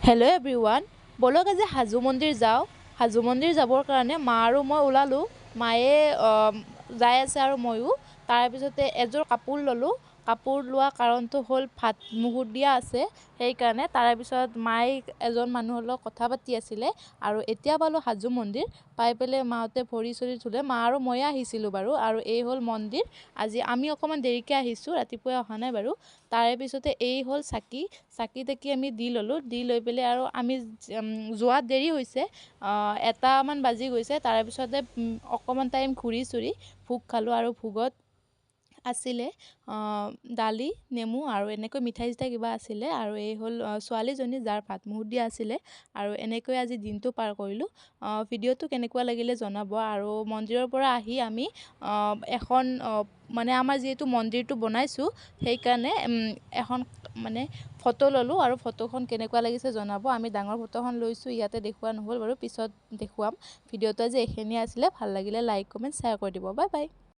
Hello' everyone, ব'লক আজি হাজো মন্দিৰ যাওঁ। হাজো মন্দিৰ যাবৰ কাৰণে মা আৰু মই ওলালোঁ। মায়ে যাই আছে আৰু ময়ো। তাৰপিছতে এযোৰ কাপোৰ ল'লোঁ। কাপোৰ লোৱা কাৰণটো হ'ল ভাত মুহুত দিয়া আছে, সেইকাৰণে। তাৰপিছত মায়ে এজন মানুহৰ লগত কথা পাতি আছিলে আৰু এতিয়া পালোঁ হাজো মন্দিৰ। পাই পেলাই মাহঁতে ভৰি চৰি ধুলে। মা আৰু ময়ে আহিছিলোঁ বাৰু। আৰু এই হ'ল মন্দিৰ। আজি আমি অকণমান দেৰিকৈ আহিছোঁ, ৰাতিপুৱাই অহা নাই বাৰু। তাৰে পিছতে এই হ'ল চাকি তাকি আমি দি ল'লোঁ। দি লৈ পেলাই আৰু আমি যোৱাত দেৰি হৈছে, 1মান বাজি গৈছে। তাৰে পিছতে অকণমান টাইম ঘূৰি চুৰি ভোগ খালোঁ আৰু ভোগত আছিলে দালি, নেমু আৰু এনেকৈ মিঠাই চিঠাই কিবা আছিলে। আৰু এই হ'ল ছোৱালীজনী যাৰ ভাত মুহুত দিয়া আছিলে। আৰু এনেকৈ আজি দিনটো পাৰ কৰিলোঁ। ভিডিঅ'টো কেনেকুৱা লাগিলে জনাব। আৰু মন্দিৰৰ পৰা আহি আমি এখন মানে আমাৰ যিহেতু মন্দিৰটো বনাইছোঁ, সেইকাৰণে এখন মানে ফটো ল'লোঁ। আৰু ফটোখন কেনেকুৱা লাগিছে জনাব। আমি ডাঙৰ ফটোখন লৈছোঁ, ইয়াতে দেখুওৱা নহ'ল বাৰু, পিছত দেখুৱাম। ভিডিঅ'টো আজি এইখিনিয়ে আছিলে। ভাল লাগিলে লাইক কমেণ্ট শ্বেয়াৰ কৰি দিব। Bye bye.